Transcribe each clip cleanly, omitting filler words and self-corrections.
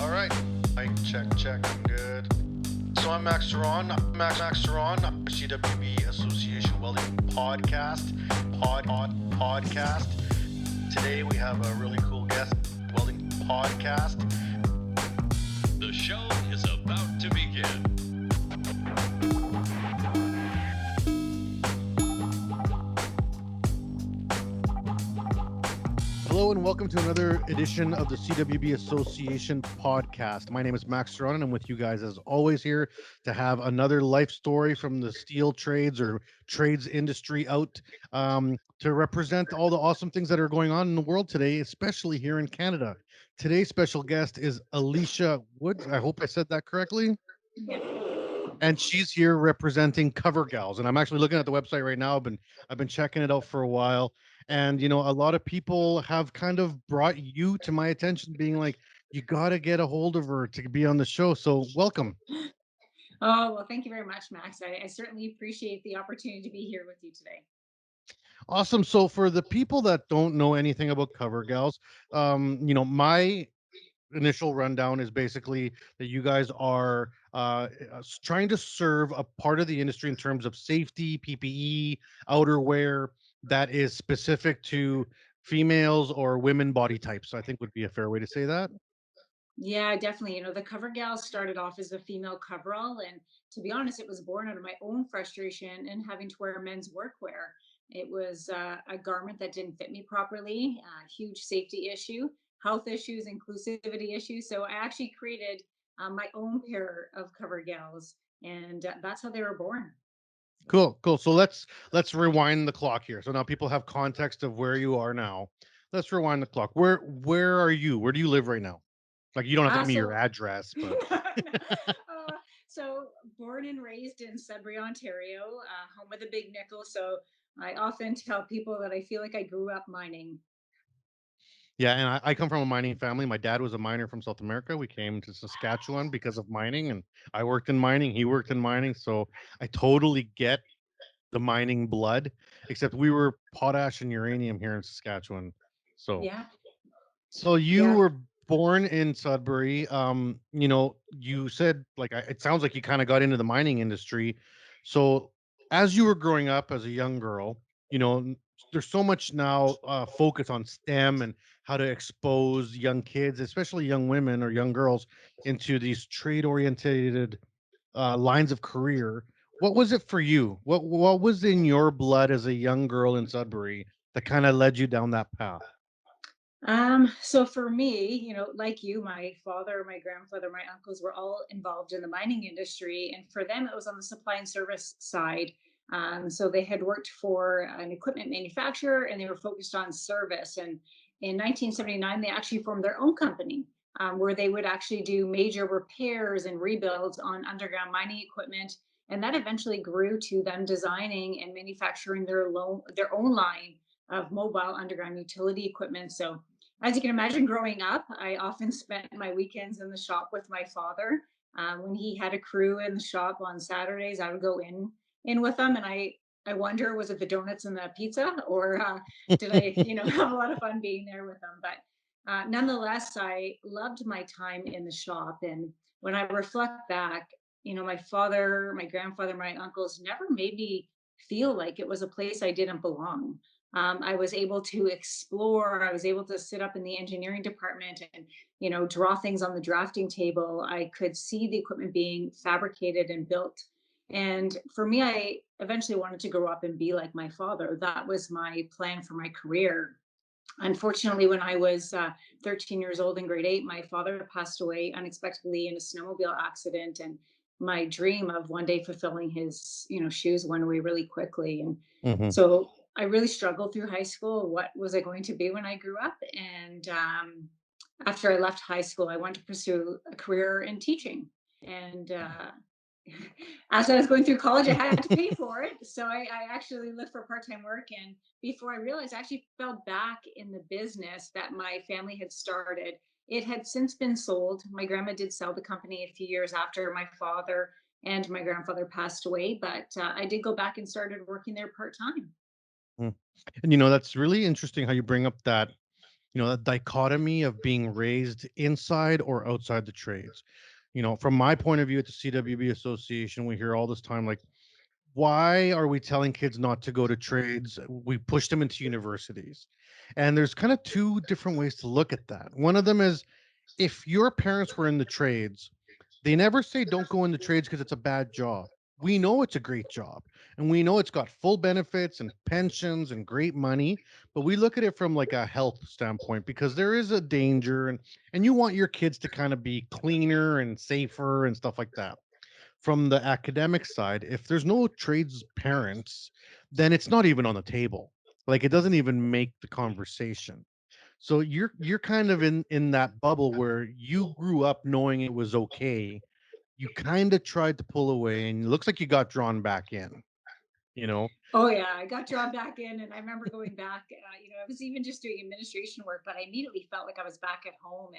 All right. Mic check, check. I'm good. So I'm Max Ceron. Max Ceron, CWB Association Welding podcast. Today we have a really cool guest, Welding podcast. The show is about to begin. Hello and welcome to another edition of the CWB Association podcast. My name is Max Ceron and I'm with you guys as always here to have another life story from the steel trades or trades industry out to represent all the awesome things that are going on in the world today, especially here in Canada. Today's special guest is Alicia Woods. I hope I said that correctly. And she's here representing Covergalls. And I'm actually looking at the website right now. I've been checking it out for a while. And a lot of people have kind of brought you to my attention, being like, you got to get a hold of her to be on the show. So welcome. Oh, well, thank you very much, Max. I certainly appreciate the opportunity to be here with you today. Awesome. So for the people that don't know anything about Covergalls, my initial rundown is basically that you guys are trying to serve a part of the industry in terms of safety, PPE, outerwear that is specific to females or women body types. I think would be a fair way to say that. Yeah, definitely. The Covergalls started off as a female coverall, and to be honest, it was born out of my own frustration and having to wear men's workwear. It was a garment that didn't fit me properly, huge safety issue, health issues, inclusivity issues. So I actually created my own pair of Covergalls, and that's how they were born. Cool. So let's rewind the clock here. So now people have context of where you are now. Let's rewind the clock. Where are you? Where do you live right now? Like you don't have to give me your So address, but so born and raised in Sudbury, Ontario, home of the Big Nickel. So I often tell people that I feel like I grew up mining. yeah, and I come from a mining family. My dad was a miner from South America. We came to Saskatchewan because of mining, and I worked in mining. He worked in mining, so I totally get the mining blood. Except we were potash and uranium here in Saskatchewan. So, Yeah, so you yeah. were born in Sudbury. You said like it sounds like you kind of got into the mining industry. So, as you were growing up as a young girl, there's so much now focus on STEM and how to expose young kids, especially young women or young girls, into these trade oriented lines of career. What was it for you? What was in your blood as a young girl in Sudbury that kind of led you down that path? So for me, like you, my father, my grandfather, my uncles were all involved in the mining industry. And for them, it was on the supply and service side. So they had worked for an equipment manufacturer and they were focused on service. And in 1979, they actually formed their own company where they would actually do major repairs and rebuilds on underground mining equipment. And that eventually grew to them designing and manufacturing their own line of mobile underground utility equipment. So as you can imagine, growing up, I often spent my weekends in the shop with my father. When he had a crew in the shop on Saturdays, I would go in with them, and I wonder, was it the donuts and the pizza, or did I have a lot of fun being there with them? But nonetheless, I loved my time in the shop, and when I reflect back, my father, my grandfather, my uncles never made me feel like it was a place I didn't belong. I was able to explore. I was able to sit up in the engineering department and, draw things on the drafting table. I could see the equipment being fabricated and built. And for me, I eventually wanted to grow up and be like my father. That was my plan for my career. Unfortunately, when I was 13 years old in grade eight, my father passed away unexpectedly in a snowmobile accident. And my dream of one day fulfilling his, shoes went away really quickly. And Hmm. so I really struggled through high school. What was I going to be when I grew up? And after I left high school, I wanted to pursue a career in teaching. And as I was going through college, I had to pay for it. So I actually looked for part time work. And before I realized, I actually fell back in the business that my family had started. It had since been sold. My grandma did sell the company a few years after my father and my grandfather passed away, but I did go back and started working there part time. And that's really interesting how you bring up that that dichotomy of being raised inside or outside the trades. From my point of view at the CWB Association, we hear all this time like, why are we telling kids not to go to trades? We push them into universities. And there's kind of two different ways to look at that. One of them is, if your parents were in the trades, they never say don't go in the trades because it's a bad job. We know it's a great job, and we know it's got full benefits and pensions and great money, but we look at it from like a health standpoint because there is a danger, and you want your kids to kind of be cleaner and safer and stuff like that. From the academic side, if there's no trades parents, then it's not even on the table. Like, it doesn't even make the conversation. So you're kind of in that bubble where you grew up knowing it was okay. You kind of tried to pull away, and it looks like you got drawn back in, you know? Oh yeah, I got drawn back in, and I remember going back. I was even just doing administration work, but I immediately felt like I was back at home,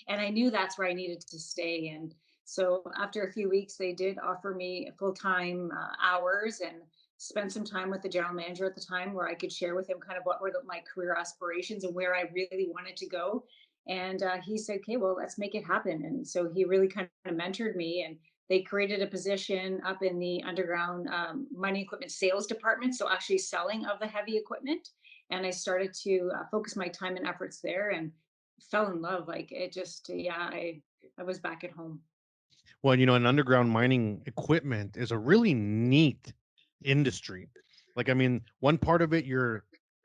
and I knew that's where I needed to stay. And so after a few weeks, they did offer me full time hours, and spend some time with the general manager at the time, where I could share with him kind of what were my career aspirations and where I really wanted to go. And he said, "Okay, well, let's make it happen." And so he really kind of mentored me, and they created a position up in the underground mining equipment sales department, so actually selling of the heavy equipment. And I started to focus my time and efforts there, and fell in love. Like, it just, yeah, I was back at home. Well, an underground mining equipment is a really neat industry. Like, I mean, one part of it,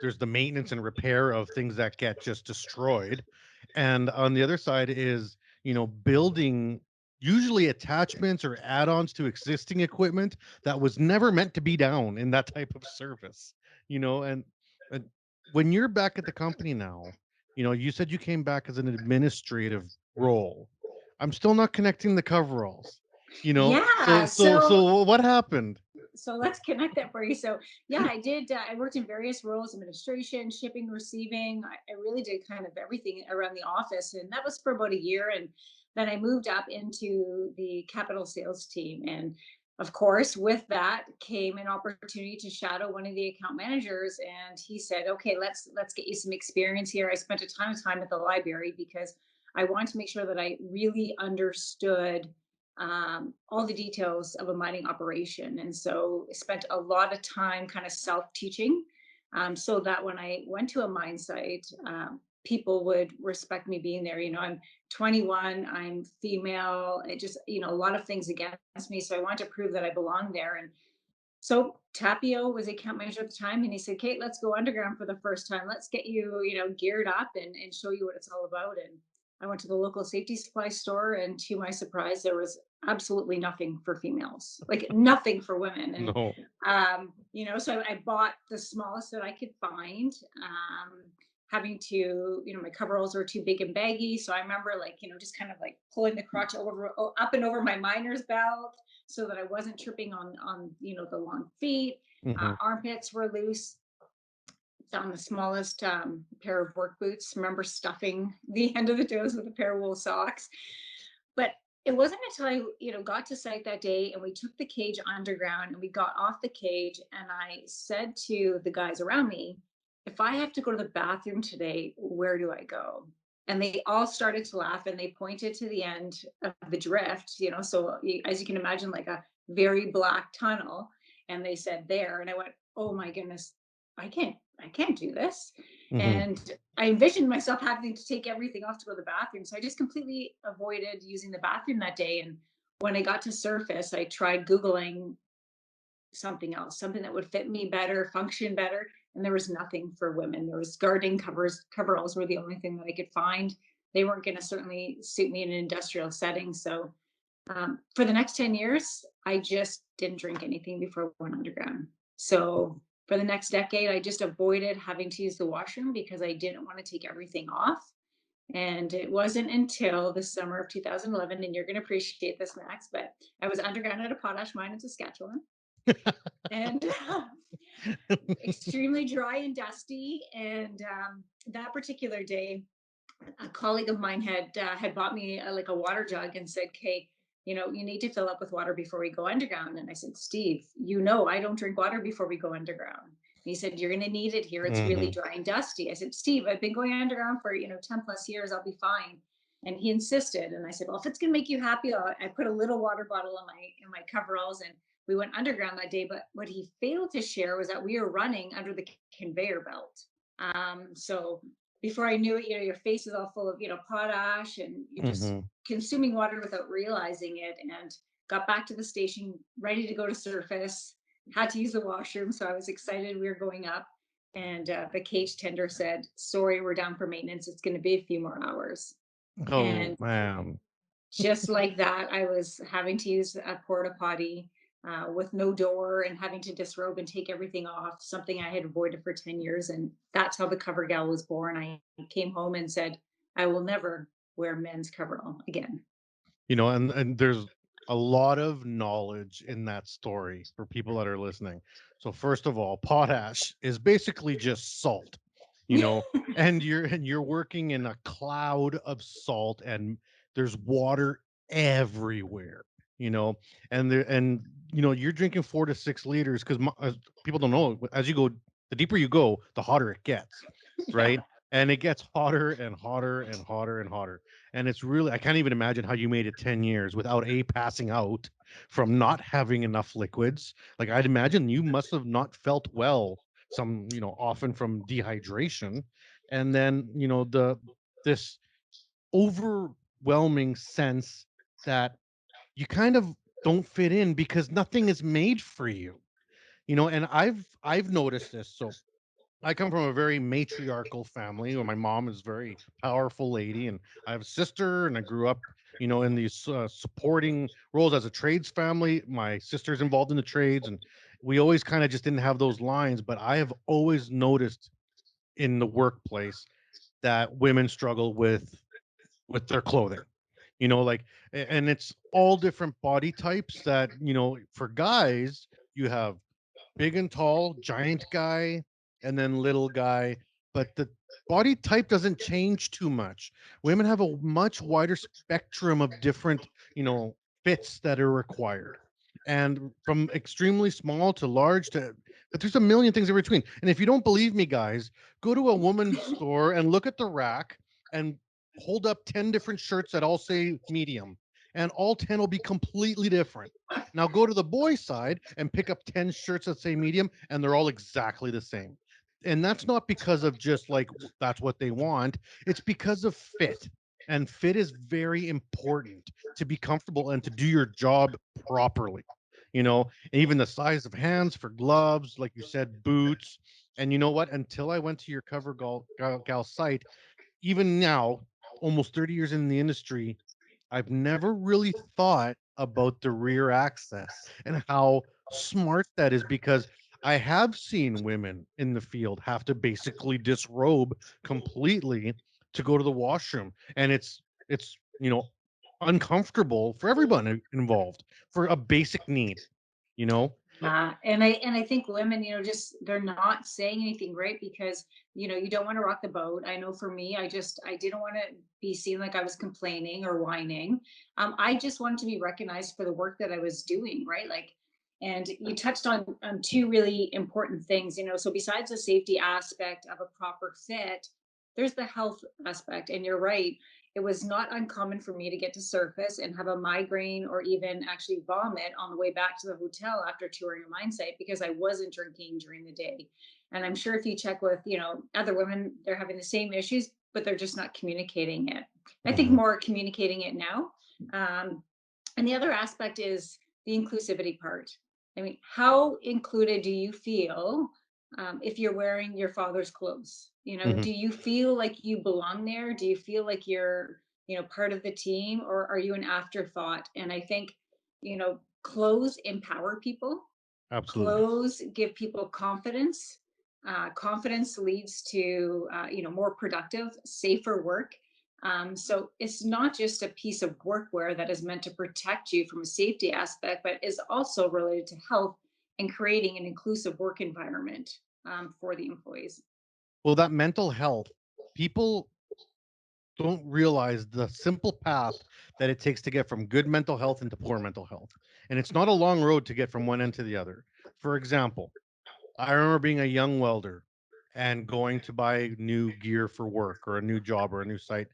there's the maintenance and repair of things that get just destroyed. And on the other side is, building usually attachments or add-ons to existing equipment that was never meant to be down in that type of service, and when you're back at the company now, you said you came back as an administrative role. I'm still not connecting the coveralls, Yeah. so what happened? Let's connect that for you. So yeah, I did. I worked in various roles: administration, shipping, receiving. I really did kind of everything around the office, and that was for about a year. And then I moved up into the capital sales team, and of course, with that came an opportunity to shadow one of the account managers. And he said, "Okay, let's get you some experience here." I spent a ton of time at the library because I wanted to make sure that I really understood all the details of a mining operation. And so I spent a lot of time kind of self teaching, so that when I went to a mine site, people would respect me being there. I'm 21, I'm female, it just, a lot of things against me. So I wanted to prove that I belong there. And so Tapio was the account manager at the time, and he said, "Kate, let's go underground for the first time. Let's get you, geared up, and show you what it's all about." And I went to the local safety supply store, and to my surprise, there was absolutely nothing for females, like nothing for women. And No. so I bought the smallest that I could find. Having to, my coveralls were too big and baggy. So I remember, like, just kind of like pulling the crotch over, up and over my miner's belt, so that I wasn't tripping on the long feet. Hmm. Armpits were loose. Found the smallest pair of work boots. Remember stuffing the end of the toes with a pair of wool socks. But it wasn't until I, got to site that day, and we took the cage underground, and we got off the cage, and I said to the guys around me, "If I have to go to the bathroom today, where do I go?" And they all started to laugh, and they pointed to the end of the drift, so as you can imagine, like a very black tunnel. And they said, "There." And I went, "Oh my goodness, I can't do this." Hmm. And I envisioned myself having to take everything off to go to the bathroom. So I just completely avoided using the bathroom that day. And when I got to surface, I tried Googling something else, something that would fit me better, function better. And there was nothing for women. There was gardening covers, coveralls were the only thing that I could find. They weren't going to certainly suit me in an industrial setting. So for the next 10 years, I just didn't drink anything before I went underground. So for the next decade, I just avoided having to use the washroom because I didn't want to take everything off. And it wasn't until the summer of 2011, and you're going to appreciate this, Max, but I was underground at a potash mine in Saskatchewan, and extremely dry and dusty. And that particular day, a colleague of mine had bought me like a water jug and said, "Okay, you need to fill up with water before we go underground." And I said, "Steve, I don't drink water before we go underground." He said, "You're going to need it here. It's really Hmm. dry and dusty." I said, "Steve, I've been going underground for 10 plus years. I'll be fine." And he insisted, and I said, "Well, if it's going to make you happy, I put a little water bottle in my coveralls, and we went underground that day." But what he failed to share was that we were running under the conveyor belt. So before I knew it, your face is all full of potash, and you're just Hmm. consuming water without realizing it. And got back to the station, ready to go to surface. Had to use the washroom, so I was excited we were going up. And the cage tender said, "Sorry, we're down for maintenance. It's going to be a few more hours." Oh And man. just like that, I was having to use a porta potty with no door and having to disrobe and take everything off, something I had avoided for 10 years. And that's how the CoverGal was born. I came home and said, "I will never wear men's coverall again." And there's a lot of knowledge in that story for people that are listening. So first of all, potash is basically just salt, you know, and you're working in a cloud of salt, and there's water everywhere, you know, and you're drinking 4 to 6 liters because people don't know, as you go, the deeper you go, the hotter it gets, Yeah. right? And it gets hotter and hotter and hotter and hotter, and it's really, I can't even imagine how you made it 10 years without passing out from not having enough liquids. Like, I'd imagine you must have not felt well, often from dehydration. And then, this overwhelming sense that you kind of don't fit in because nothing is made for you. And I've noticed this. So I come from a very matriarchal family where my mom is a very powerful lady, and I have a sister, and I grew up, in these supporting roles as a trades family. My sister's involved in the trades, and we always kind of just didn't have those lines. But I have always noticed in the workplace that women struggle with their clothing. Like, and it's all different body types that, for guys, you have big and tall, giant guy, and then little guy. But the body type doesn't change too much. Women have a much wider spectrum of different, fits that are required. And from extremely small to large but there's a million things in between. And if you don't believe me, guys, go to a woman's store and look at the rack and hold up 10 different shirts that all say medium, and all 10 will be completely different. Now go to the boy side and pick up 10 shirts that say medium, and they're all exactly the same. And that's not because of just like that's what they want, it's because of fit. And fit is very important to be comfortable and to do your job properly. And even the size of hands for gloves, like you said, boots. And you know what? Until I went to your Covergal site, even now, almost 30 years in the industry, I've never really thought about the rear access and how smart that is, because I have seen women in the field have to basically disrobe completely to go to the washroom, and it's uncomfortable for everyone involved for a basic need, you know. And I think women, just they're not saying anything, right? Because you don't want to rock the boat. I know for me, I didn't want to be seen like I was complaining or whining. I just wanted to be recognized for the work that I was doing, right? Like, and you touched on two really important things, So besides the safety aspect of a proper fit, there's the health aspect, and you're right. It was not uncommon for me to get to surface and have a migraine or even actually vomit on the way back to the hotel after touring a mine site because I wasn't drinking during the day. And I'm sure if you check with, other women, they're having the same issues, but they're just not communicating it. I think Mhm. more communicating it now. Um, and the other aspect is the inclusivity part. I mean, how included do you feel if you're wearing your father's clothes? Mhm. Do you feel like you belong there? Do you feel like you're, part of the team, or are you an afterthought? And I think, clothes empower people. Absolutely. Clothes give people confidence. Confidence leads to more productive, safer work. So it's not just a piece of workwear that is meant to protect you from a safety aspect, but is also related to health and creating an inclusive work environment for the employees. Well, that mental health, people don't realize the simple path that it takes to get from good mental health into poor mental health. And it's not a long road to get from one end to the other. For example, I remember being a young welder and going to buy new gear for work or a new job or a new site.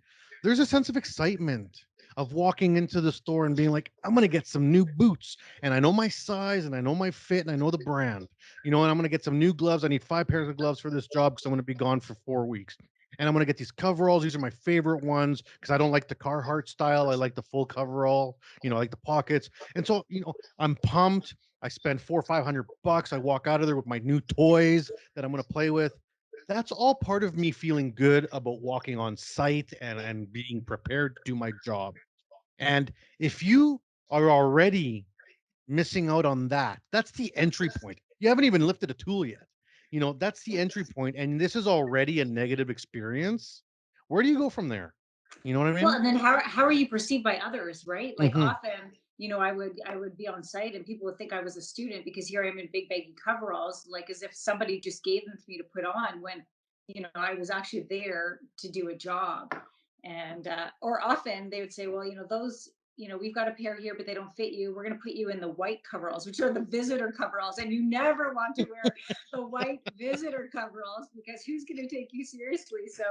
There's a sense of excitement of walking into the store and being like, I'm going to get some new boots and I know my size and I know my fit and I know the brand, and I'm going to get some new gloves. I need 5 pairs of gloves for this job because I'm going to be gone for 4 weeks. And I'm going to get these coveralls. These are my favorite ones because I don't like the Carhartt style. I like the full coverall, I like the pockets. And so, I'm pumped. I spend 400 or 500 bucks. I walk out of there with my new toys that I'm going to play with. That's all part of me feeling good about walking on site and being prepared to do my job. And if you are already missing out on that, that's the entry point. You haven't even lifted a tool yet. That's the entry point, and this is already a negative experience. Where do you go from there? You know what I Well, mean? and then how are you perceived by others, right? Like Hmm. often, I would be on site and people would think I was a student because here I am in big baggy coveralls, like as if somebody just gave them to me to put on when, I was actually there to do a job. And or often they would say, well, those, we've got a pair here, but they don't fit you. We're going to put you in the white coveralls, which are the visitor coveralls, and you never want to wear the white visitor coveralls because who's going to take you seriously? So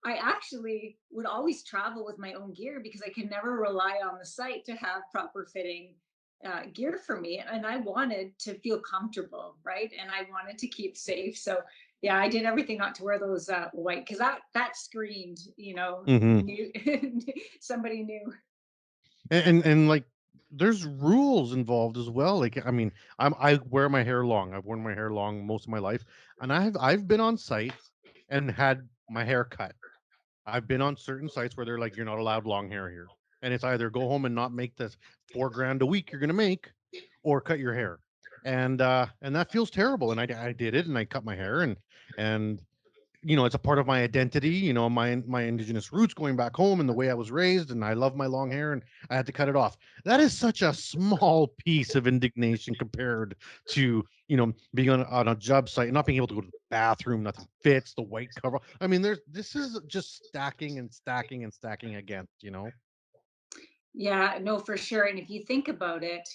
I actually would always travel with my own gear because I could never rely on the site to have proper fitting gear for me. And I wanted to feel comfortable, right? And I wanted to keep safe. So yeah, I did everything not to wear those white because that screamed, Hmm. new somebody new. And like there's rules involved as well. Like, I mean, I wear my hair long. I've worn my hair long most of my life, and I've been on site and had my hair cut. I've been on certain sites where they're like, you're not allowed long hair here, and it's either go home and not make this 4 grand a week you're gonna make, or cut your hair, and that feels terrible. And I did it, and I cut my hair, and it's a part of my identity, my indigenous roots going back home and the way I was raised, and I love my long hair, and I had to cut it off. That is such a small piece of indignation compared to, being on a job site and not being able to go to the bathroom, nothing fits, the white cover. I mean, this is just stacking and stacking and stacking against. Yeah, no, for sure. And if you think about it,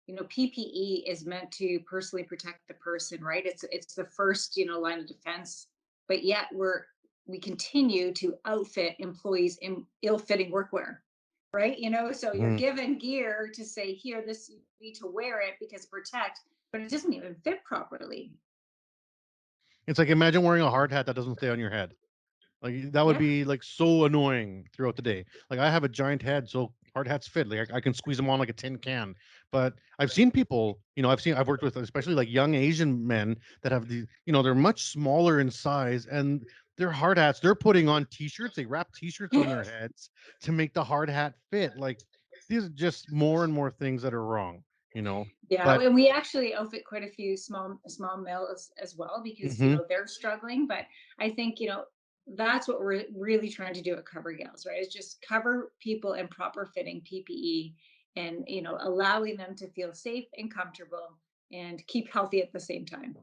PPE is meant to personally protect the person, right? It's the first, line of defense. But yet we continue to outfit employees in ill-fitting workwear, right? So you're Mhm. given gear to say, here, this you need to wear it because protect, but it doesn't even fit properly. It's like, imagine wearing a hard hat that doesn't stay on your head. Like, that would Yeah. be, like, so annoying throughout the day. Like, I have a giant head, so hard hats fit. Like, I can squeeze them on like a tin can. But I've seen people, I've worked with especially like young Asian men that have they're much smaller in size, and their hard hats, they're putting on t-shirts. They wrap t-shirts on their heads to make the hard hat fit. Like, these are just more and more things that are wrong, you know. Yeah, But and we actually outfit quite a few small males as well because mhm. they're struggling. But I think that's what we're really trying to do at Covergalls, right? Is just cover people in proper fitting PPE and allowing them to feel safe and comfortable and keep healthy at the same time.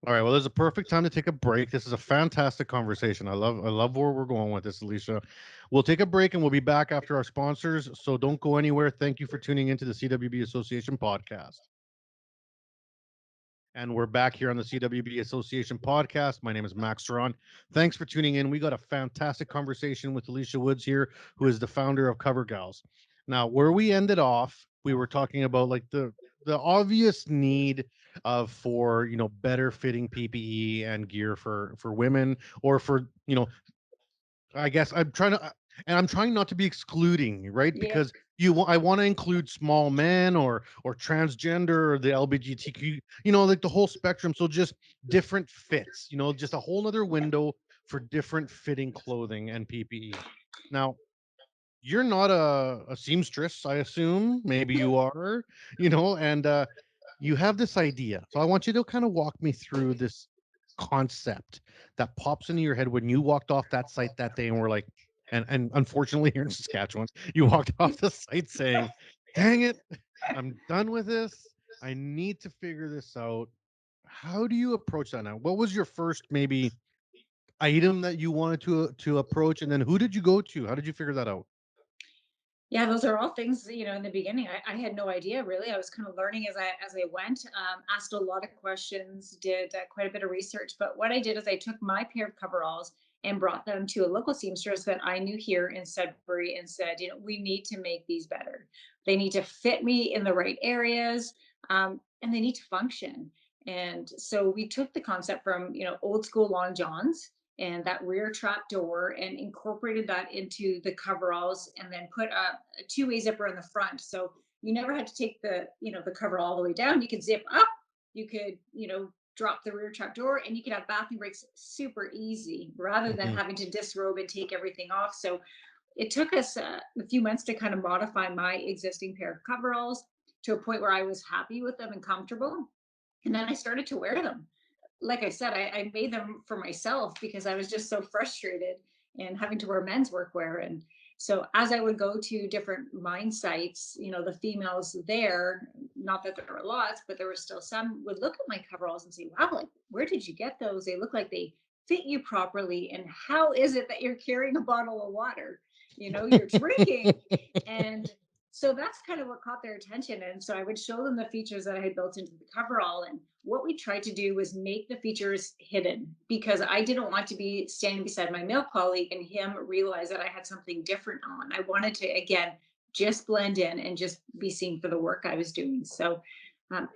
All right, well, there's a perfect time to take a break. This is a fantastic conversation. I love where we're going with this, Alicia. We'll take a break and we'll be back after our sponsors. So don't go anywhere. Thank you for tuning into the CWB Association podcast. And we're back here on the CWB Association podcast. My name is Max Ceron. Thanks for tuning in. We got a fantastic conversation with Alicia Woods here, who is the founder of Covergalls. Now, where we ended off, we were talking about like the obvious need of for better fitting PPE and gear for women, or for I guess I'm trying not to be excluding, right? Yeah. Because I want to include small men or transgender or the LGBTQ, like the whole spectrum. So just different fits, just a whole nother window for different fitting clothing and PPE. Now, you're not a seamstress, I assume. Maybe you are, and you have this idea. So I want you to kind of walk me through this concept that pops into your head when you walked off that site that day and were like, and unfortunately here in Saskatchewan, you walked off the site saying, dang it, I'm done with this. I need to figure this out. How do you approach that now? What was your first maybe item that you wanted to approach, and then who did you go to? How did you figure that out? Yeah, those are all things, in the beginning, I had no idea really. I was kind of learning as I went. Asked a lot of questions, did quite a bit of research. But what I did is I took my pair of coveralls and brought them to a local seamstress that I knew here in Sudbury and said, we need to make these better. They need to fit me in the right areas, and they need to function. And so we took the concept from, old school long johns and that rear trap door and incorporated that into the coveralls and then put a two-way zipper in the front. So you never had to take the cover all the way down. You could zip up, you could, drop the rear trap door, and you could have bathroom breaks super easy rather than Mhm. having to disrobe and take everything off. So it took us a few months to kind of modify my existing pair of coveralls to a point where I was happy with them and comfortable. And then I started to wear them. Like I said, I made them for myself because I was just so frustrated and having to wear men's workwear. And so as I would go to different mine sites, the females there, not that there were lots, but there were still some, would look at my coveralls and say, wow, like, where did you get those? They look like they fit you properly. And how is it that you're carrying a bottle of water? You're drinking. And so that's kind of what caught their attention. And so I would show them the features that I had built into the coverall. And what we tried to do was make the features hidden because I didn't want to be standing beside my male colleague and him realize that I had something different on. I wanted to, again, just blend in and just be seen for the work I was doing. So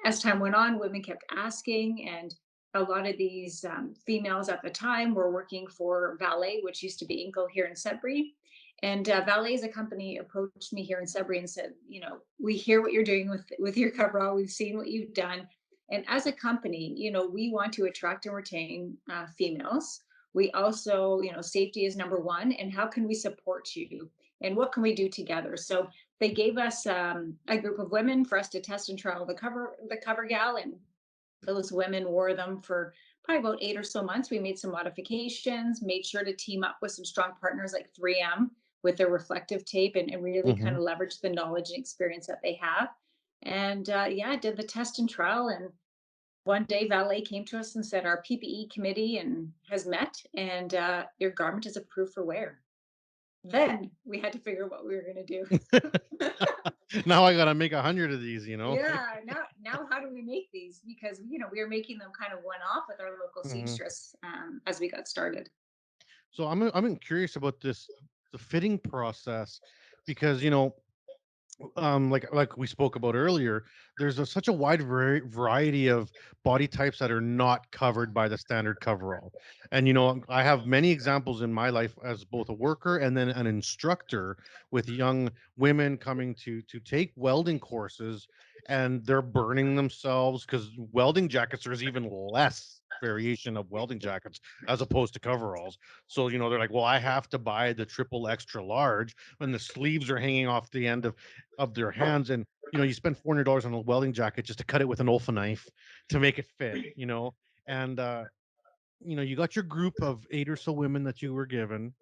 as time went on, women kept asking, and a lot of these females at the time were working for Valet, which used to be Inco here in Sudbury. And Valet as a company approached me here in Sudbury and said, we hear what you're doing with your coverall. We've seen what you've done. And as a company, we want to attract and retain females. We also, safety is number one. And how can we support you? And what can we do together? So they gave us a group of women for us to test and trial the cover gal, and those women wore them for probably about 8 or so months. We made some modifications, made sure to team up with some strong partners like 3M with their reflective tape, and really kind Mhm. of leverage the knowledge and experience that they have. And yeah, did the test and trial. And one day Valet came to us and said, our PPE committee and has met, and your garment is approved for wear. Then we had to figure out what we were going to do. Now I gotta make 100 of these, Yeah, now how do we make these? Because we were making them kind of one off with our local Mhm. seamstress as we got started. So I'm curious about the fitting process because like we spoke about earlier, there's such a wide variety of body types that are not covered by the standard coverall. And I have many examples in my life as both a worker and then an instructor with young women coming to take welding courses, and they're burning themselves because welding jackets, there's even less variation of welding jackets as opposed to coveralls. So they're like, well, I have to buy the triple extra large when the sleeves are hanging off the end of their hands. And you spend $400 on a welding jacket just to cut it with an Olfa knife to make it fit. And you got your group of 8 or so women that you were given,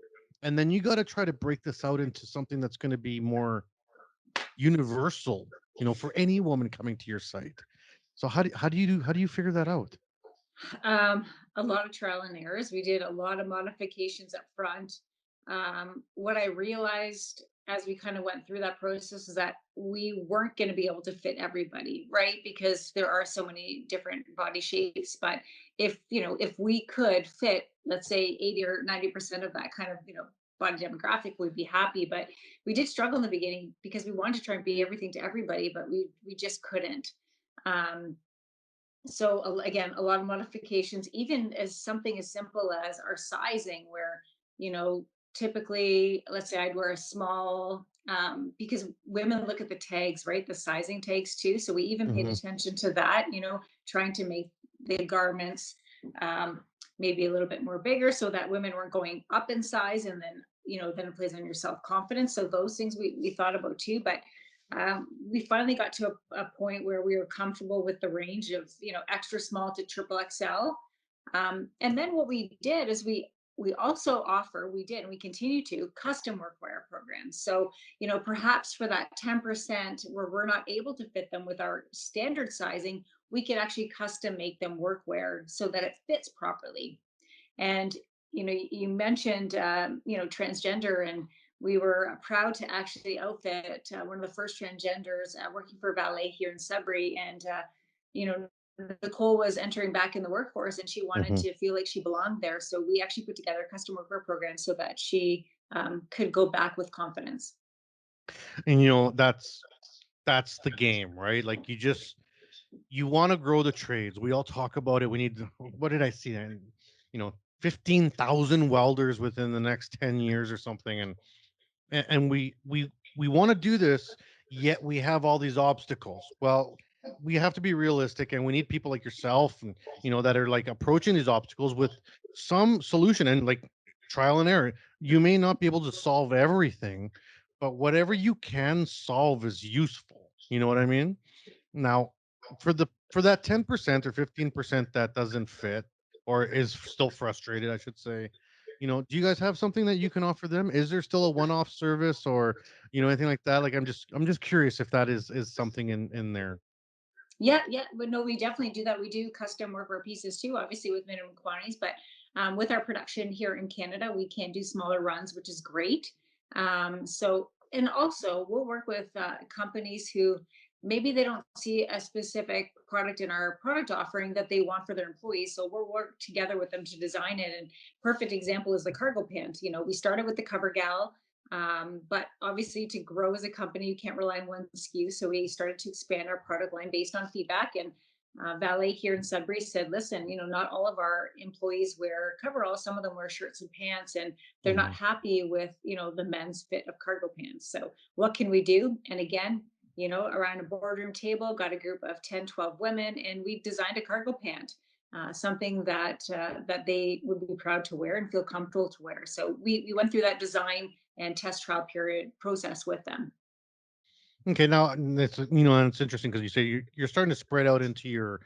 and then you got to try to break this out into something that's going to be more universal, for any woman coming to your site. So how do you figure that out? Um, a lot of trial and errors. We did a lot of modifications up front. What I realized as we kind of went through that process is that we weren't going to be able to fit everybody, right? Because there are so many different body shapes. But if we could fit, let's say 80 or 90% of that kind of, body demographic, we'd be happy. But we did struggle in the beginning because we wanted to try and be everything to everybody, but we just couldn't. Um, so again, a lot of modifications, even as something as simple as our sizing, where you know typically, let's say I'd wear a small, because women look at the tags, right, the sizing tags too, so we even paid Hmm. attention to that, trying to make the garments um, maybe a little bit more bigger so that women weren't going up in size, and then it plays on your self-confidence. So those things we thought about too. But we finally got to a point where we were comfortable with the range of extra small to triple XL. And then what we did is we also offer, we did and we continue to, custom workwear programs. So perhaps for that 10% where we're not able to fit them with our standard sizing, we could actually custom make them workwear so that it fits properly. And you mentioned transgender, and we were proud to actually outfit one of the first transgenders working for Valet here in Sudbury. And, you know, Nicole was entering back in the workforce and she wanted Hmm. to feel like she belonged there. So we actually put together a custom worker program so that she could go back with confidence. And that's the game, right? Like you want to grow the trades. We all talk about it. We need, what did I see? You know, 15,000 welders within the next 10 years or something. And we want to do this, yet we have all these obstacles. Well, we have to be realistic, and we need people like yourself, and that are like approaching these obstacles with some solution, and like trial and error. You may not be able to solve everything, but whatever you can solve is useful. You know what I mean? Now, for that 10% or 15% that doesn't fit or is still frustrated, I should say, do you guys have something that you can offer them? Is there still a one-off service, or anything like that? Like, I'm just curious if that is something in there. Yeah, yeah, but no, we definitely do that. We do custom workwear pieces too, obviously with minimum quantities, but with our production here in Canada, we can do smaller runs, which is great. So, and also we'll work with companies who maybe they don't see a specific product in our product offering that they want for their employees. So we'll work together with them to design it. And perfect example is the cargo pant. We started with the Covergall, but obviously, to grow as a company, you can't rely on one SKU. So we started to expand our product line based on feedback. And Valet here in Sudbury said, listen, not all of our employees wear coveralls. Some of them wear shirts and pants, and they're not Hmm. happy with, the men's fit of cargo pants. So what can we do? And again, around a boardroom table, got a group of 10, 12 women, and we designed a cargo pant. Something that they would be proud to wear and feel comfortable to wear. So we went through that design and test trial period process with them. Okay, now it's and it's interesting because you say you're starting to spread out into your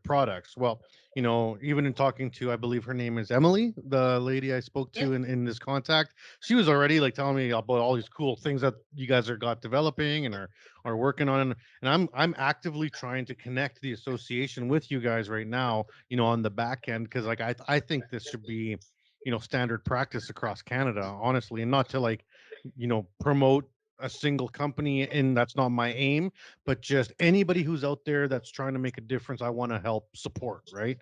products. Well, even in talking to, I believe her name is Emily, the lady I spoke Yep. to in this contact, she was already like telling me about all these cool things that you guys are got developing and are working on. And I'm actively trying to connect the association with you guys right now, on the back end, because like I think this should be standard practice across Canada, honestly, and not to like promote a single company, and that's not my aim, but just anybody who's out there that's trying to make a difference, I want to help support, right?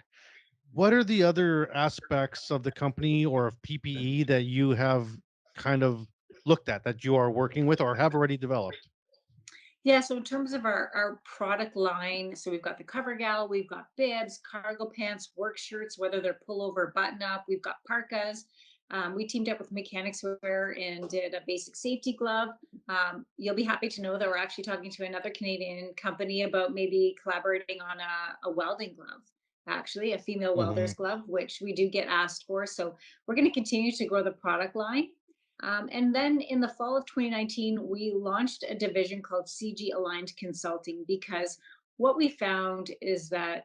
What are the other aspects of the company or of PPE that you have kind of looked at that you are working with or have already developed? Yeah, so in terms of our product line, so we've got the cover gal, we've got bibs, cargo pants, work shirts, whether they're pullover, button up, we've got parkas. We teamed up with Mechanics Wear and did a basic safety glove. You'll be happy to know that we're actually talking to another Canadian company about maybe collaborating on a welding glove, actually, a female welder's Hmm. glove, which we do get asked for. So we're going to continue to grow the product line. And then in the fall of 2019, we launched a division called CG Aligned Consulting because what we found is that,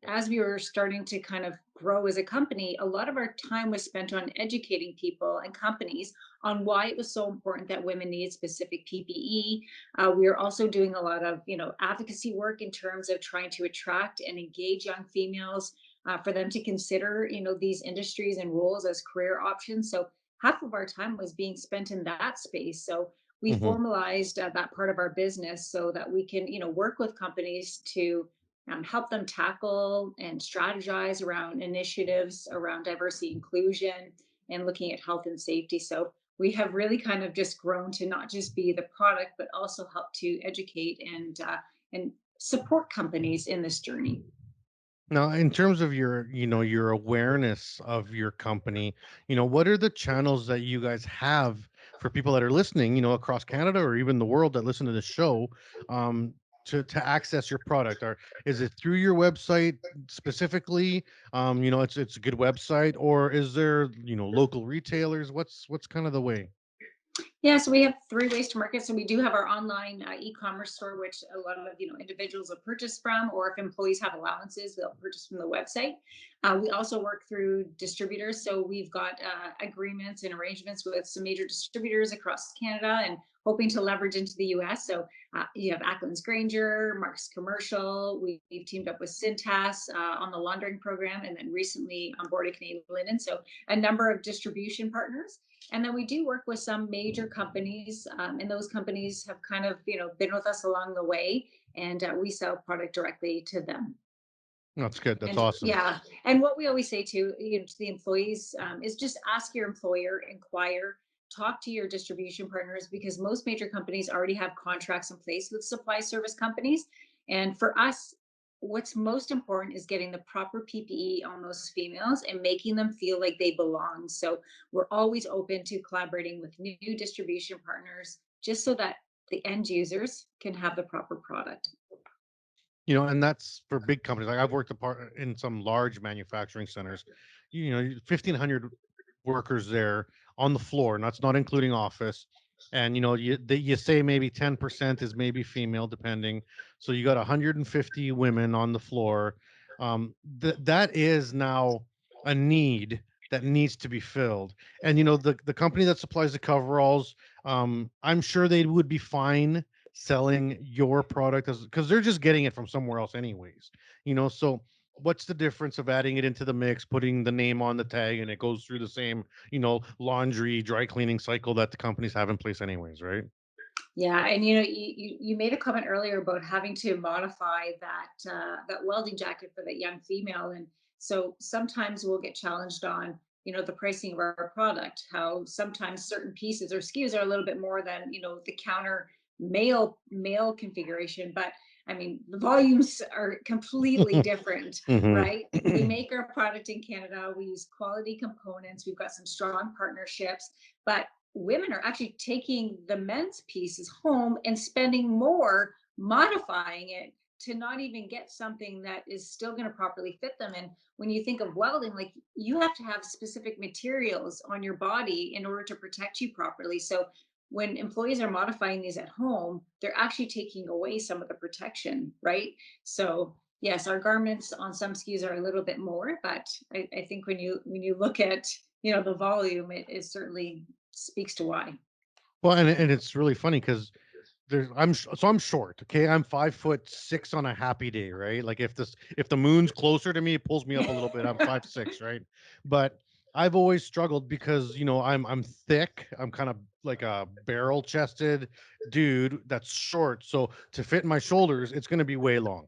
as we were starting to kind of grow as a company, a lot of our time was spent on educating people and companies on why it was so important that women needed specific PPE. We are also doing a lot of, advocacy work in terms of trying to attract and engage young females for them to consider, these industries and roles as career options. So half of our time was being spent in that space. So we Hmm. formalized that part of our business so that we can, work with companies to help them tackle and strategize around initiatives around diversity inclusion and looking at health and safety. So we have really kind of just grown to not just be the product, but also help to educate and support companies in this journey. Now, in terms of your awareness of your company, what are the channels that you guys have for people that are listening, across Canada or even the world that listen to the show, um, to access your product? Or is it through your website specifically? It's a good website, or is there, local retailers? What's kind of the way? Yeah, so we have three ways to market. So we do have our online e-commerce store, which a lot of individuals will purchase from, or if employees have allowances, they'll purchase from the website. We also work through distributors, so we've got agreements and arrangements with some major distributors across Canada, and hoping to leverage into the U.S. So you have Ackland's Granger, Mark's Commercial. We've teamed up with Cintas on the laundering program, and then recently onboarded Canadian Linen. So a number of distribution partners. And then we do work with some major companies, and those companies have kind of, been with us along the way, and we sell product directly to them. That's good. That's And awesome. yeah, and what we always say to to the employees is just ask your employer, inquire, talk to your distribution partners, because most major companies already have contracts in place with supply service companies. And for us, what's most important is getting the proper PPE on those females and making them feel like they belong. So we're always open to collaborating with new distribution partners, just so that the end users can have the proper product. And that's for big companies. Like I've worked apart in some large manufacturing centers. 1,500 workers there on the floor, and that's not including office. And you say maybe 10% is maybe female, depending. So you got 150 women on the floor. That is now a need that needs to be filled. And the company that supplies the coveralls, I'm sure they would be fine selling your product as because they're just getting it from somewhere else anyways. So what's the difference of adding it into the mix, putting the name on the tag, and it goes through the same, laundry, dry cleaning cycle that the companies have in place anyways, right? Yeah, and you made a comment earlier about having to modify that welding jacket for that young female, and so sometimes we'll get challenged on the pricing of our product. How sometimes certain pieces or SKUs are a little bit more than the counter male configuration, but I mean the volumes are completely different, Hmm. right? We make our product in Canada. We use quality components. We've got some strong partnerships, but women are actually taking the men's pieces home and spending more modifying it to not even get something that is still going to properly fit them. And when you think of welding, like you have to have specific materials on your body in order to protect you properly. So when employees are modifying these at home, they're actually taking away some of the protection, right? So yes, our garments on some SKUs are a little bit more, but I think when you look at the volume, it certainly speaks to why. Well, and it's really funny because I'm short. Okay, I'm 5'6" on a happy day, right? Like if the moon's closer to me, it pulls me up a little bit. I'm 5'6", right? But I've always struggled because I'm thick. I'm kind of like a barrel chested dude that's short. So to fit my shoulders, it's going to be way long.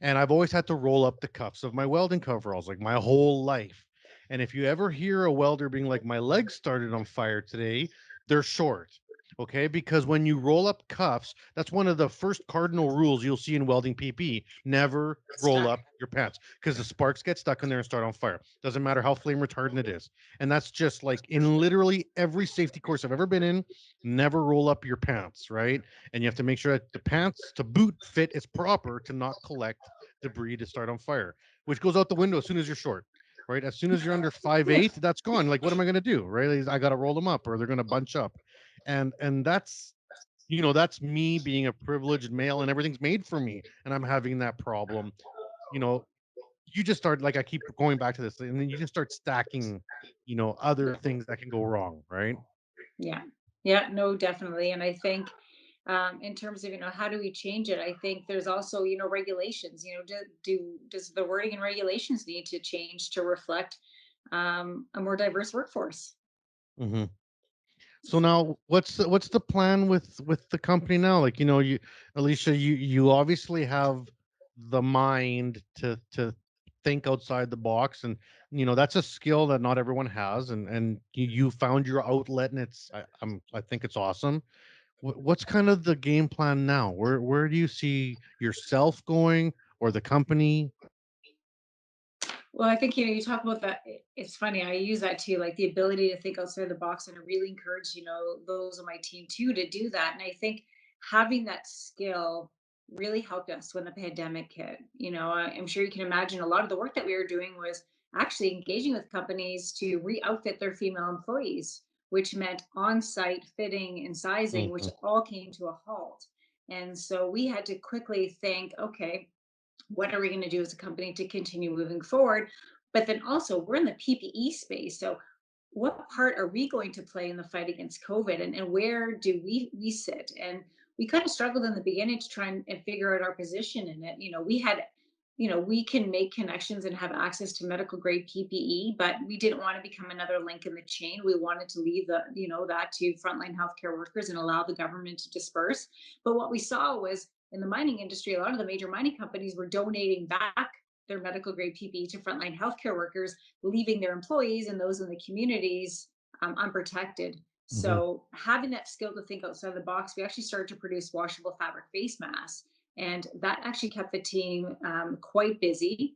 And I've always had to roll up the cuffs of my welding coveralls like my whole life. And if you ever hear a welder being like, my legs started on fire today, they're short. Okay, because when you roll up cuffs, that's one of the first cardinal rules you'll see in welding PP. Never roll Stuck. up your pants because the sparks get stuck in there and start on fire. Doesn't matter how flame retardant it is. And that's just like in literally every safety course I've ever been in, never roll up your pants, right? And you have to make sure that the pants to boot fit is proper to not collect debris to start on fire, which goes out the window as soon as you're short, right? As soon as you're under 5'8", that's gone. Like, what am I going to do, right? Like, I got to roll them up, or they're going to bunch up, and that's me being a privileged male, and everything's made for me, and I'm having that problem. You know, you just start like I keep going back to this, and then you just start stacking, other things that can go wrong, right? Yeah. Yeah, no, definitely. And I think in terms of, how do we change it? I think there's also, regulations, does the wording and regulations need to change to reflect a more diverse workforce? Hmm. So now, what's the plan with the company now? Like, Alicia, you obviously have the mind to think outside the box, and that's a skill that not everyone has, and you found your outlet, and I think it's awesome. What's kind of the game plan now? Where do you see yourself going, or the company? Well, I think, you talk about that. It's funny. I use that too, like the ability to think outside the box, and I really encourage, those on my team too to do that. And I think having that skill really helped us when the pandemic hit. I'm sure you can imagine a lot of the work that we were doing was actually engaging with companies to re-outfit their female employees, which meant on-site fitting and sizing, which Mhm. all came to a halt. And so we had to quickly think, okay, what are we going to do as a company to continue moving forward? But then also, we're in the PPE space. So, what part are we going to play in the fight against COVID, and where do we sit? And we kind of struggled in the beginning to try and figure out our position in it. We had, we can make connections and have access to medical grade PPE, but we didn't want to become another link in the chain. We wanted to leave that to frontline healthcare workers and allow the government to disperse. But what we saw was in the mining industry, a lot of the major mining companies were donating back their medical grade PPE to frontline healthcare workers, leaving their employees and those in the communities unprotected. Mhm. So, having that skill to think outside the box, we actually started to produce washable fabric face masks. And that actually kept the team quite busy.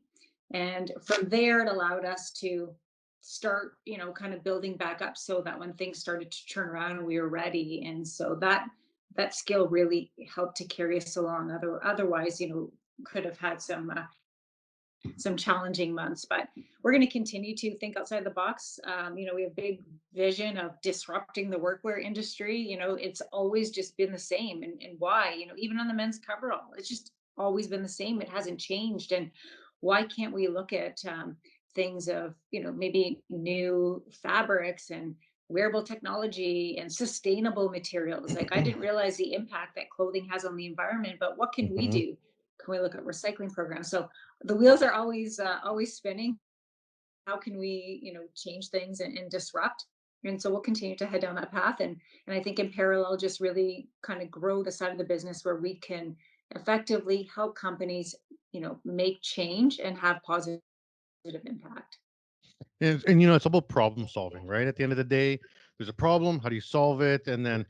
And from there, it allowed us to start, kind of building back up so that when things started to turn around and we were ready. And so that skill really helped to carry us along. Otherwise, could have had some challenging months, but we're going to continue to think outside the box. We have big vision of disrupting the workwear industry. It's always just been the same. And why? Even on the men's coverall, it's just always been the same. It hasn't changed. And why can't we look at things of, maybe new fabrics and wearable technology and sustainable materials? Like, I didn't realize the impact that clothing has on the environment, but what can we Mhm. do? Can we look at recycling programs? So the wheels are always spinning. How can we change things and disrupt? And so we'll continue to head down that path. And I think in parallel, just really kind of grow the side of the business where we can effectively help companies make change and have positive impact. And it's about problem solving, right? At the end of the day, there's a problem. How do you solve it? And then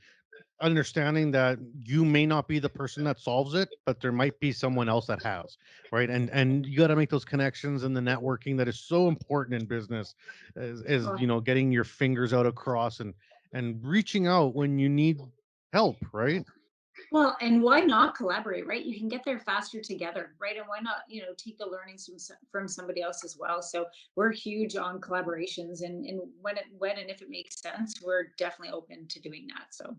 understanding that you may not be the person that solves it, but there might be someone else that has, right? And you got to make those connections and the networking that is so important in business, is Well, getting your fingers out across and reaching out when you need help, right? well, and why not collaborate, right? You can get there faster together, right? And why not, take the learnings from somebody else as well? So we're huge on collaborations, and when and if it makes sense, we're definitely open to doing that. So,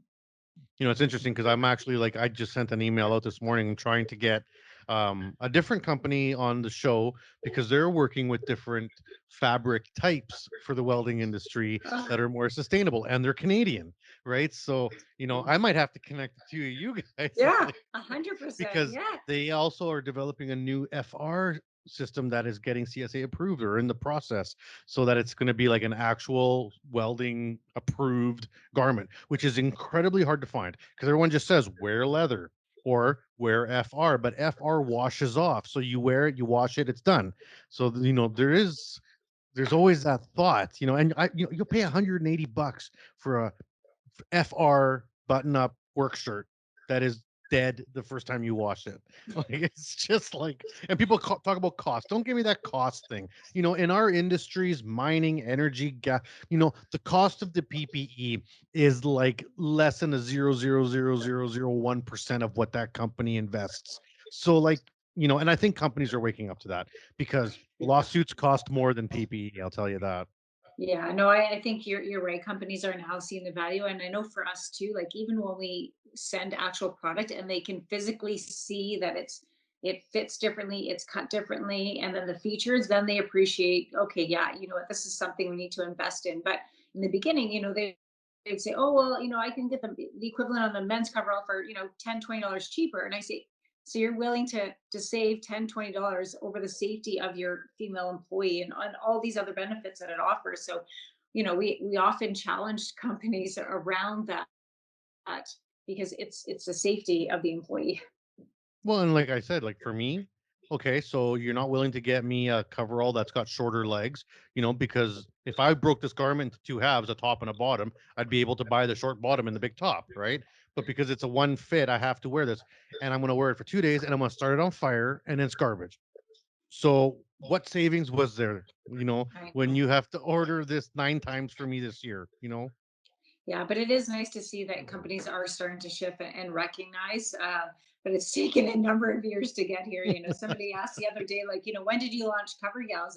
It's interesting because I'm actually like I just sent an email out this morning trying to get a different company on the show because they're working with different fabric types for the welding industry uh, that are more sustainable and they're Canadian, right? So, I might have to connect the two of you guys yeah, like, 100%. because Yeah. they also are developing a new FR system that is getting CSA approved or in the process so that it's going to be like an actual welding approved garment, which is incredibly hard to find because everyone just says wear leather or wear FR, but FR washes off. So you wear it, you wash it, it's done. So there's always that thought, and you'll pay $180 for a FR button up work shirt that is dead the first time you wash it. Like it's just like, and people talk about cost. Don't give me that cost thing. In our industries, mining, energy, gas, the cost of the PPE is like less than a 0.00001% of what that company invests. So like, and I think companies are waking up to that because lawsuits cost more than PPE. I'll tell you that. Yeah, no, I think you're right. Companies are now seeing the value, and I know for us too. Like, even when we send actual product and they can physically see that it fits differently, it's cut differently, and then the features, then they appreciate. Okay, yeah, you know what, this is something we need to invest in. But in the beginning, they'd say, oh well, I can get the equivalent on the men's coverall for $10-20 cheaper, and I say, so you're willing to save $10-20 over the safety of your female employee and all these other benefits that it offers. So, we often challenge companies around that because it's the safety of the employee. Well, and like I said, like for me, okay, so you're not willing to get me a coverall that's got shorter legs, because if I broke this garment into two halves, a top and a bottom, I'd be able to buy the short bottom and the big top, right? But because it's a one fit, I have to wear this, and I'm going to wear it for 2 days, and I'm going to start it on fire, and it's garbage. So, what savings was there, Right. when you have to order this 9 times for me this year, Yeah, but it is nice to see that companies are starting to shift and recognize. But it's taken a number of years to get here. Somebody asked the other day, like, when did you launch Covergalls?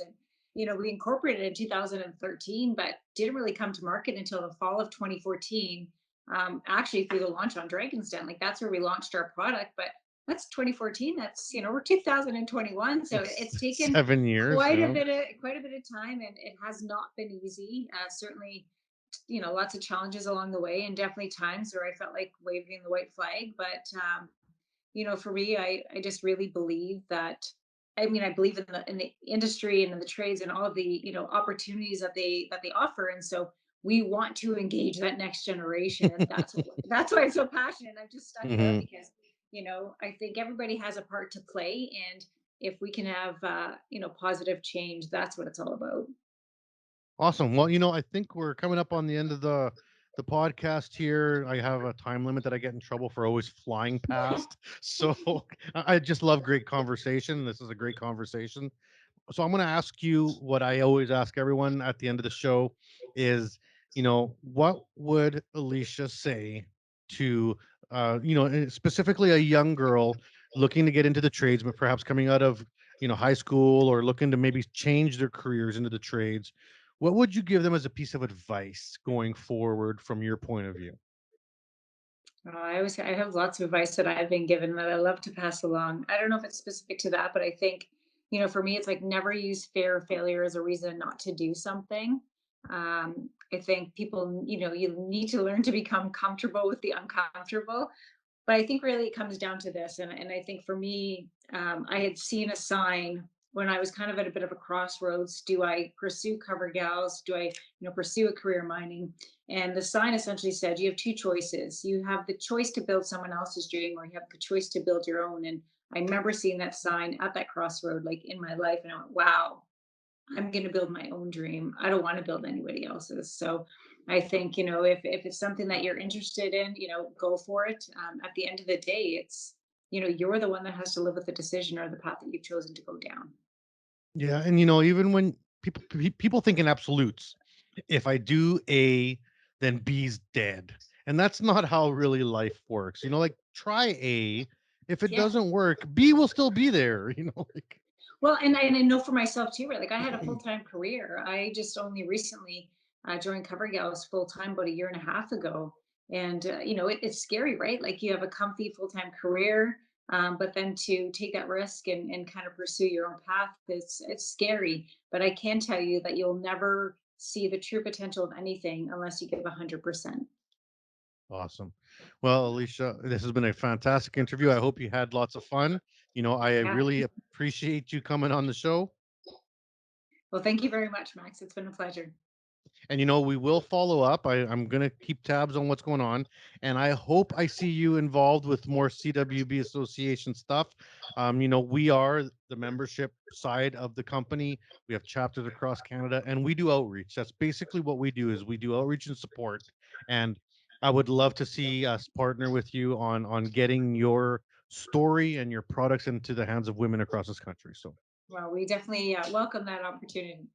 we incorporated in 2013, but didn't really come to market until the fall of 2014. Actually, through the launch on Dragon's Den, like that's where we launched our product. But that's 2014. That's we're 2021, so it's taken 7 years, quite a bit of time, and it has not been easy. Certainly, lots of challenges along the way, and definitely times where I felt like waving the white flag. But for me, I just really believe that. I mean, I believe in the industry and in the trades and all of the opportunities that they offer, and so we want to engage that next generation, and that's why I'm so passionate. I've just stuck it out hmm because I think everybody has a part to play, and if we can have positive change, that's what it's all about. Awesome. Well, I think we're coming up on the end of the podcast here. I have a time limit that I get in trouble for always flying past. So I just love great conversation. This is a great conversation. So I'm going to ask you what I always ask everyone at the end of the show is, what would Alicia say to, specifically a young girl looking to get into the trades, but perhaps coming out of, high school or looking to maybe change their careers into the trades? What would you give them as a piece of advice going forward from your point of view? I have lots of advice that I've been given that I love to pass along. I don't know if it's specific to that, but I think, for me, it's like never use fear or failure as a reason not to do something. I think people, you need to learn to become comfortable with the uncomfortable. But I think really it comes down to this, and I think for me, I had seen a sign when I was kind of at a bit of a crossroads. Do I pursue Covergalls? Do I, pursue a career in mining? And the sign essentially said, you have two choices. You have the choice to build someone else's dream, or you have the choice to build your own. And I remember seeing that sign at that crossroad, like in my life, and I went, wow, I'm going to build my own dream. I don't want to build anybody else's. So I think, if it's something that you're interested in, go for it. At the end of the day, it's, you're the one that has to live with the decision or the path that you've chosen to go down. Yeah, and even when people think in absolutes, if I do A, then B's dead, and that's not how really life works. Like try A, if it Yeah. doesn't work, B will still be there. Like Well, and I know for myself too, right? Like I had a full-time career. I just only recently joined Covergalls full-time about a year and a half ago. And, it's scary, right? Like you have a comfy full-time career, but then to take that risk and kind of pursue your own path, it's scary. But I can tell you that you'll never see the true potential of anything unless you give 100%. awesome. Well, Alicia, this has been a fantastic interview. I hope you had lots of fun. I Yeah. really appreciate you coming on the show. Well, thank you very much, Max. It's been a pleasure. And we will follow up. I'm gonna keep tabs on what's going on, and I hope I see you involved with more CWB Association stuff. We are the membership side of the company. We have chapters across Canada, and we do outreach. That's basically what we do. Is we do outreach and support. And I would love to see us partner with you on getting your story and your products into the hands of women across this country. So. Well, we definitely welcome that opportunity.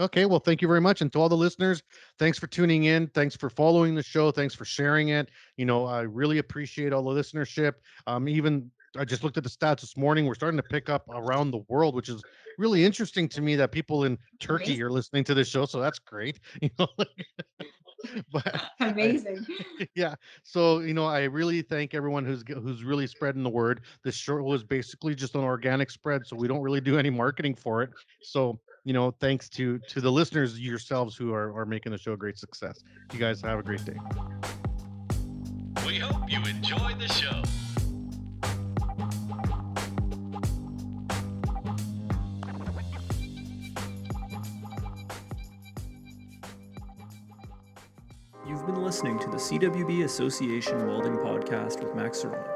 Okay, well, thank you very much. And to all the listeners, thanks for tuning in. Thanks for following the show. Thanks for sharing it. I really appreciate all the listenership. Even I just looked at the stats this morning. We're starting to pick up around the world, which is really interesting to me that people in Turkey Amazing. are listening to this show. So that's great. But I, Amazing. yeah. So, I really thank everyone who's really spreading the word. This show was basically just an organic spread, so we don't really do any marketing for it. So, thanks to the listeners yourselves who are making the show a great success. You guys have a great day. We hope you enjoyed the show. You've been listening to the CWB Association Welding Podcast with Max Ceron.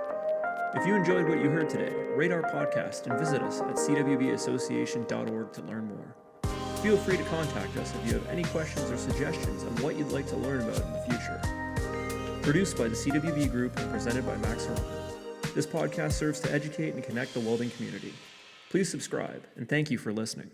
If you enjoyed what you heard today, rate our podcast and visit us at cwbassociation.org to learn more. Feel free to contact us if you have any questions or suggestions on what you'd like to learn about in the future. Produced by the CWB Group and presented by Max Ceron. This podcast serves to educate and connect the welding community. Please subscribe, and thank you for listening.